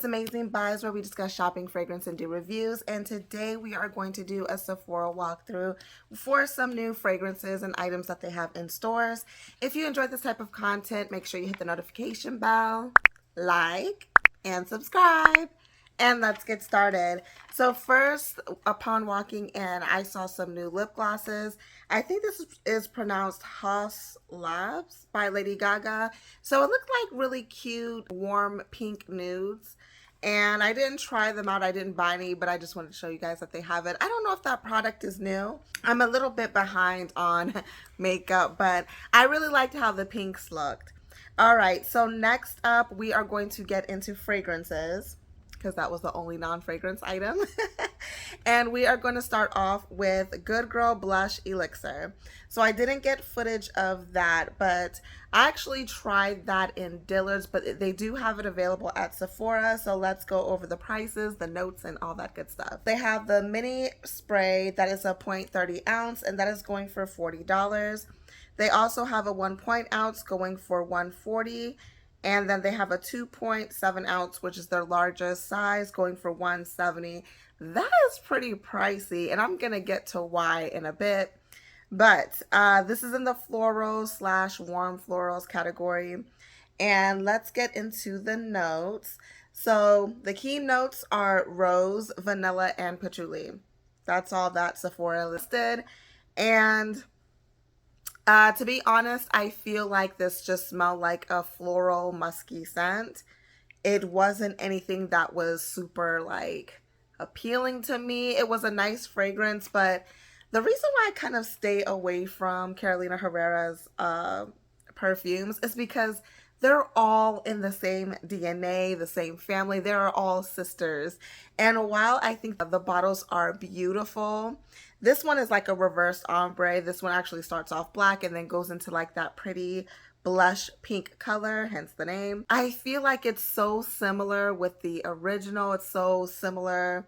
Amazing Buys, where we discuss shopping, fragrance, and do reviews. And today we are going to do a Sephora walkthrough for some new fragrances and items that they have in stores. If you enjoyed this type of content, make sure you hit the notification bell, like, and subscribe. And let's get started. So first, upon walking in, I saw some new lip glosses. I think this is pronounced Haus Labs by Lady Gaga. So it looked like really cute, warm pink nudes. And I didn't try them out. I didn't buy any, but I just wanted to show you guys that they have it. I don't know if that product is new. I'm a little bit behind on makeup, but I really liked how the pinks looked. All right, so next up, we are going to get into fragrances, because that was the only non-fragrance item. And we are going to start off with Good Girl Blush Elixir. So I didn't get footage of that, but I actually tried that in Dillard's, but they do have it available at Sephora. So let's go over the prices, the notes, and all that good stuff. They have the mini spray that is a 0.30 ounce, and that is going for $40. They also have a 1 ounce going for $140. And then they have a 2.7 ounce, which is their largest size, going for $170. That is pretty pricey, and I'm going to get to why in a bit. But this is in the florals / warm florals category. And let's get into the notes. So the key notes are rose, vanilla, and patchouli. That's all that Sephora listed. And to be honest, I feel like this just smelled like a floral musky scent. It wasn't anything that was super like appealing to me. It was a nice fragrance, but the reason why I kind of stay away from Carolina Herrera's perfumes is because they're all in the same DNA, the same family. They're all sisters. And while I think that the bottles are beautiful, this one is like a reverse ombre. This one actually starts off black and then goes into like that pretty blush pink color, hence the name. I feel like it's so similar with the original. It's so similar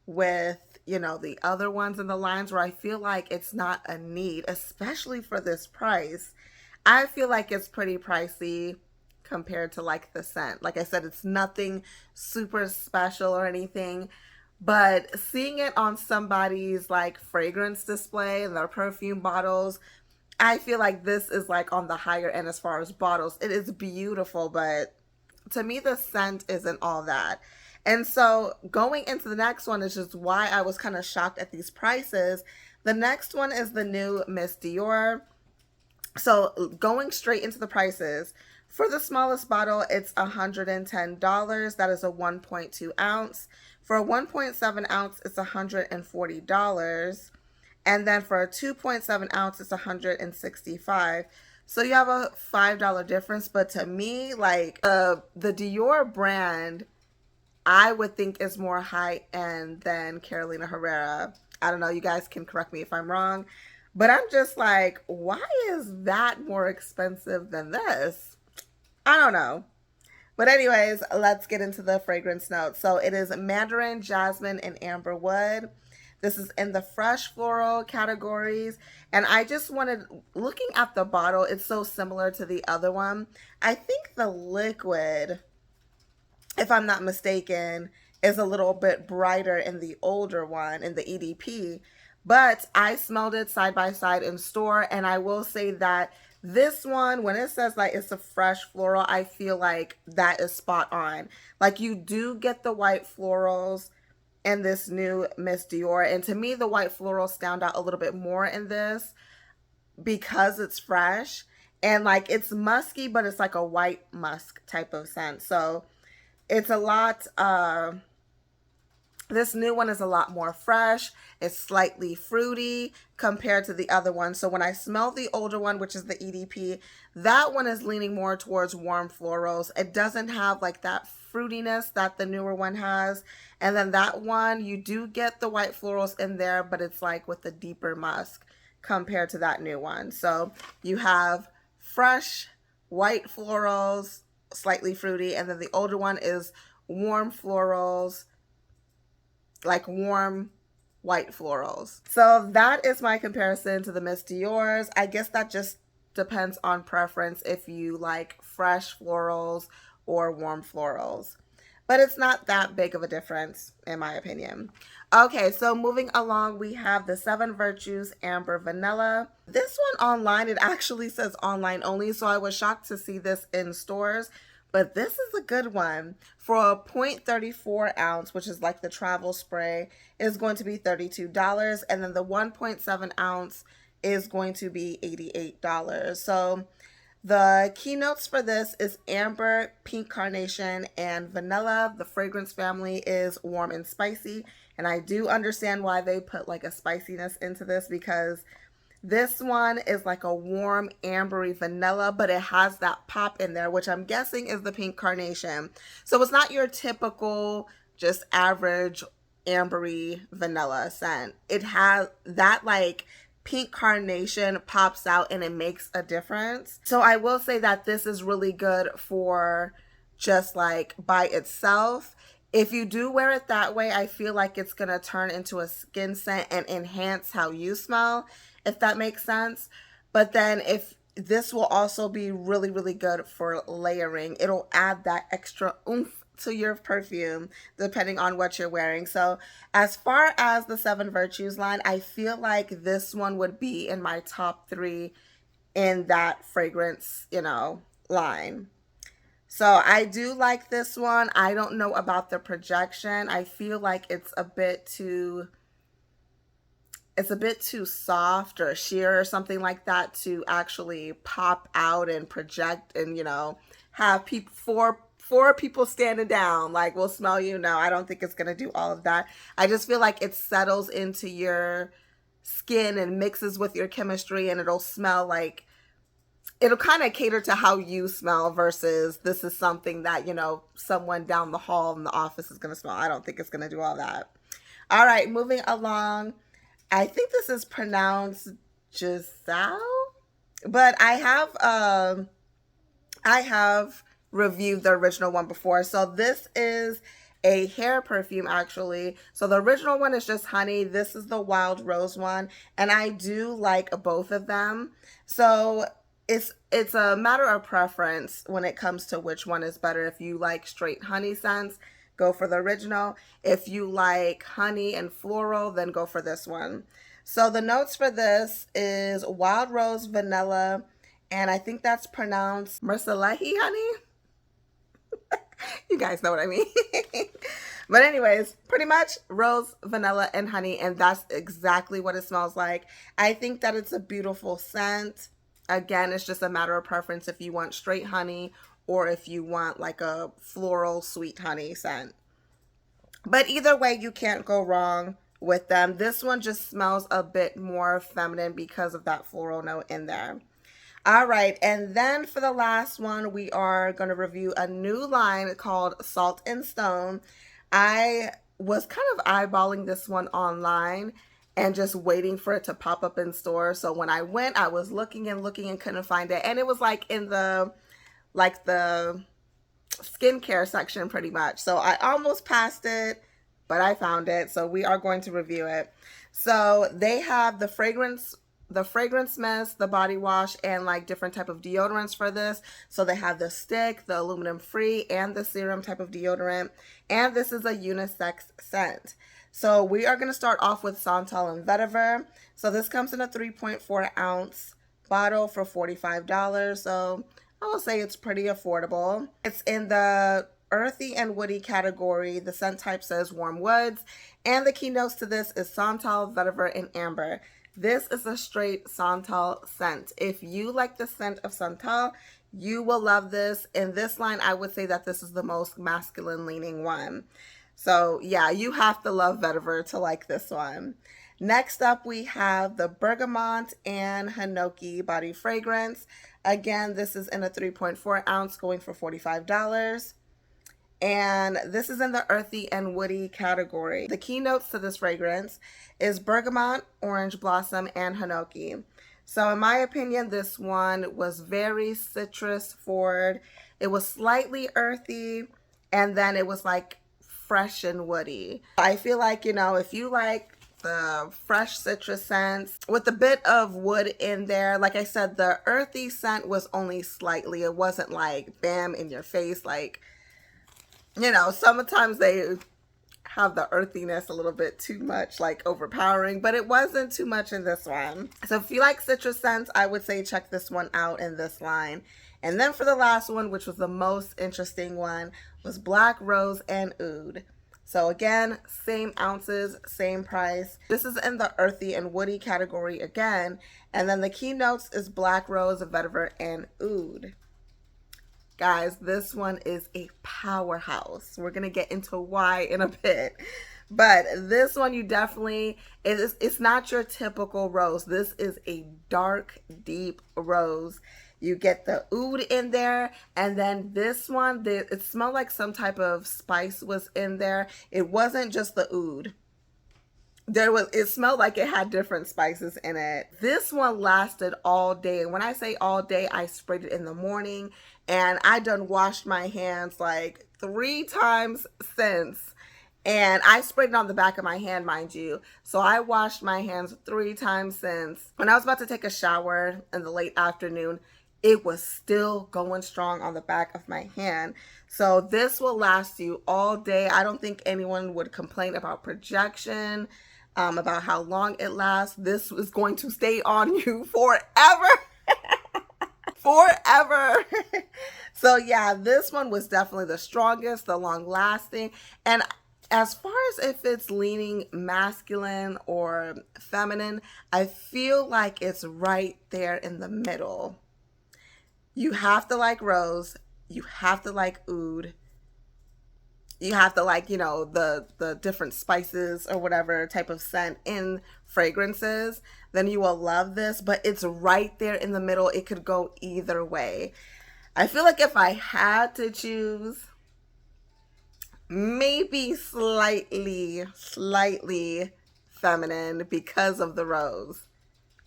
with, you know, the other ones in the lines, where I feel like it's not a need, especially for this price. I feel like it's pretty pricey compared to like the scent. Like I said, it's nothing super special or anything, but seeing it on somebody's like fragrance display and their perfume bottles, I feel like this is like on the higher end as far as bottles. It is beautiful, but to me the scent isn't all that. And so going into the next one is just why I was kind of shocked at these prices. The next one is the new Miss Dior. So going straight into the prices, for the smallest bottle, it's $110. That is a 1.2 ounce. For a 1.7 ounce, it's $140. And then for a 2.7 ounce, it's $165. So you have a $5 difference. But to me, like the Dior brand, I would think is more high end than Carolina Herrera. I don't know. You guys can correct me if I'm wrong. But I'm just like, why is that more expensive than this? I don't know. But anyways, let's get into the fragrance notes. So it is mandarin, jasmine, and amber wood. This is in the fresh floral categories. And I just wanted, looking at the bottle, it's so similar to the other one. I think the liquid, if I'm not mistaken, is a little bit brighter in the older one, in the EDP. But I smelled it side by side in store, and I will say that this one, when it says like it's a fresh floral, I feel like that is spot on. Like you do get the white florals in this new Miss Dior, and to me the white florals stand out a little bit more in this because it's fresh and like it's musky, but it's like a white musk type of scent. So it's a lot this new one is a lot more fresh. It's slightly fruity compared to the other one. So when I smell the older one, which is the EDP, that one is leaning more towards warm florals. It doesn't have like that fruitiness that the newer one has. And then that one, you do get the white florals in there, but it's like with the deeper musk compared to that new one. So you have fresh white florals, slightly fruity, and then the older one is warm florals, like warm white florals. So that is my comparison to the Miss Dior's. I guess that just depends on preference if you like fresh florals or warm florals. but it's not that big of a difference in my opinion. Okay, so moving along, we have the Seven Virtues Amber Vanilla. This one online, it actually says online only, so I was shocked to see this in stores. But this is a good one. For a 0.34 ounce, which is like the travel spray, is going to be $32. And then the 1.7 ounce is going to be $88. So the keynotes for this is amber, pink carnation, and vanilla. The fragrance family is warm and spicy. And I do understand why they put like a spiciness into this, because this one is like a warm ambery vanilla, but it has that pop in there, which I'm guessing is the pink carnation. So it's not your typical just average ambery vanilla scent. It has that like pink carnation pops out and it makes a difference. So I will say that this is really good for just like by itself. If you do wear it that way, I feel like it's going to turn into a skin scent and enhance how you smell, if that makes sense. But then if this will also be really, really good for layering. It'll add that extra oomph to your perfume depending on what you're wearing. So as far as the Seven Virtues line, I feel like this one would be in my top 3 in that fragrance, line. So I do like this one. I don't know about the projection. I feel like it's a bit too soft or sheer or something like that to actually pop out and project and, have people four people standing down like will smell you. No, I don't think it's going to do all of that. I just feel like it settles into your skin and mixes with your chemistry, and it'll smell like, it'll kind of cater to how you smell versus this is something that, someone down the hall in the office is going to smell. I don't think it's going to do all that. All right, moving along. I think this is pronounced Giselle, but I have reviewed the original one before. So this is a hair perfume actually. So the original one is just honey. This is the wild rose one, and I do like both of them. So it's a matter of preference when it comes to which one is better. If you like straight honey scents, go for the original. If you like honey and floral, then go for this one. So the notes for this is wild rose, vanilla, and I think that's pronounced Murcielahi honey. You guys know what I mean. But anyways, pretty much rose, vanilla, and honey, and that's exactly what it smells like. I think that it's a beautiful scent. Again, it's just a matter of preference if you want straight honey or if you want like a floral sweet honey scent. But either way, you can't go wrong with them. This one just smells a bit more feminine because of that floral note in there. All right, and then for the last one, we are going to review a new line called Salt and Stone. I was kind of eyeballing this one online and just waiting for it to pop up in stores. So when I went, I was looking and couldn't find it. And it was like in the skincare section pretty much. So I almost passed it, but I found it. So we are going to review it. So they have the fragrance mist, the body wash, and like different type of deodorants for this. So they have the stick, the aluminum free, and the serum type of deodorant. And this is a unisex scent. So we are going to start off with Santal and Vetiver. So this comes in a 3.4 ounce bottle for $45. So I will say it's pretty affordable. It's in the earthy and woody category. The scent type says warm woods. And the keynotes to this is Santal, Vetiver, and Amber. This is a straight Santal scent. If you like the scent of Santal, you will love this. In this line, I would say that this is the most masculine leaning one. So yeah, you have to love Vetiver to like this one. Next up, we have the Bergamot and Hinoki body fragrance. Again, this is in a 3.4 ounce going for $45. And this is in the earthy and woody category. The keynotes to this fragrance is bergamot, orange blossom, and hinoki. So in my opinion, this one was very citrus forward. It was slightly earthy, and then it was like fresh and woody. I feel like, if you like the fresh citrus scents with a bit of wood in there, like I said, the earthy scent was only slightly. It wasn't like bam in your face, like You know, sometimes they have the earthiness a little bit too much, like overpowering, but it wasn't too much in this one. So if you like citrus scents, I would say check this one out in this line. And then for the last one, which was the most interesting one, was Black Rose and Oud. So again, same ounces, same price. This is in the earthy and woody category again. And then the keynotes is Black Rose, Vetiver, and Oud. Guys, this one is a powerhouse. We're going to get into why in a bit. But this one, you definitely, it's not your typical rose. This is a dark, deep rose. You get the oud in there, and then this one, it smelled like some type of spice was in there. It wasn't just the oud. It smelled like it had different spices in it. This one lasted all day. When I say all day, I sprayed it in the morning, and I done washed my hands like 3 times since. And I sprayed it on the back of my hand, mind you. So I washed my hands 3 times since. When I was about to take a shower in the late afternoon, it was still going strong on the back of my hand. So this will last you all day. I don't think anyone would complain about projection, about how long it lasts. This is going to stay on you forever. Forever. So yeah, this one was definitely the strongest, the long lasting. And as far as if it's leaning masculine or feminine, I feel like it's right there in the middle. You have to like rose. You have to like oud. You have to like, you know, the different spices or whatever type of scent in fragrances. Then you will love this. But it's right there in the middle. It could go either way. I feel like if I had to choose, maybe slightly feminine because of the rose.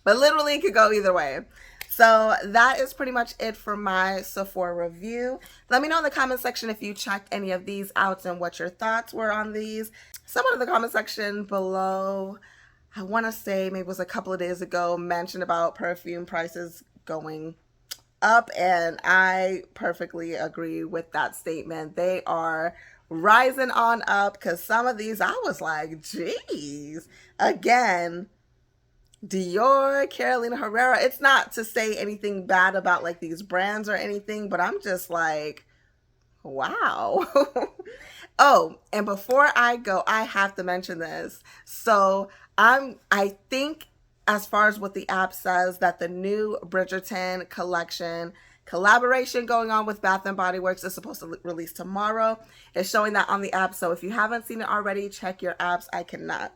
But literally it could go either way. So that is pretty much it for my Sephora review. Let me know in the comment section if you checked any of these out and what your thoughts were on these. Someone in the comment section below, I want to say maybe it was a couple of days ago, mentioned about perfume prices going up, and I perfectly agree with that statement. They are rising on up, because some of these I was like, geez. Again, Dior, Carolina Herrera. It's not to say anything bad about like these brands or anything, but I'm just like, wow. Oh, and before I go, I have to mention this. So I think as far as what the app says, that the new Bridgerton collection collaboration going on with Bath and Body Works is supposed to release tomorrow. It's showing that on the app. So if you haven't seen it already, check your apps. I cannot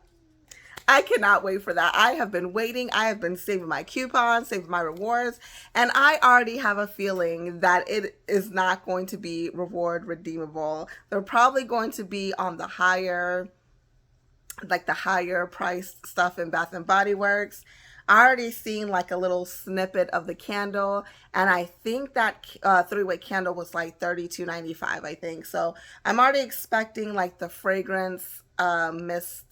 wait for that. I have been waiting. I have been saving my coupons, saving my rewards, and I already have a feeling that it is not going to be reward redeemable. They're probably going to be on the higher, like the higher priced stuff in Bath and Body Works. I already seen like a little snippet of the candle, and I think that 3-way candle was like $32.95, I think. So I'm already expecting like the fragrance mist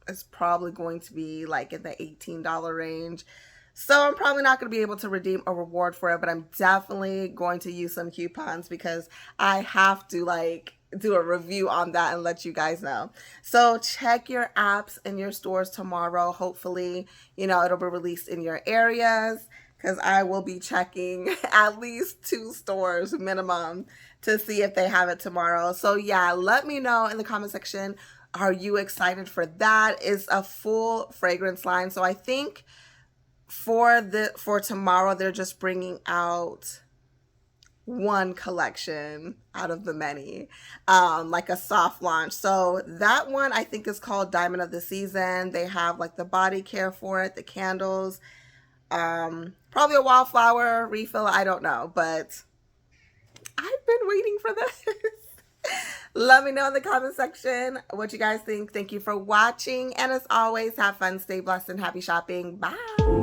is probably going to be like in the $18 range. So I'm probably not going to be able to redeem a reward for it, but I'm definitely going to use some coupons because I have to like do a review on that and let you guys know. So check your apps in your stores tomorrow. Hopefully, you know, it'll be released in your areas, because I will be checking at least 2 stores minimum to see if they have it tomorrow. So yeah, let me know in the comment section. Are you excited for that? It's a full fragrance line. So I think for tomorrow, they're just bringing out one collection out of the many, like a soft launch. So that one I think is called Diamond of the Season. They have like the body care for it, the candles, probably a wildflower refill. I don't know, but I've been waiting for this. Let me know in the comment section what you guys think. Thank you for watching. And as always, have fun, stay blessed, and happy shopping. Bye.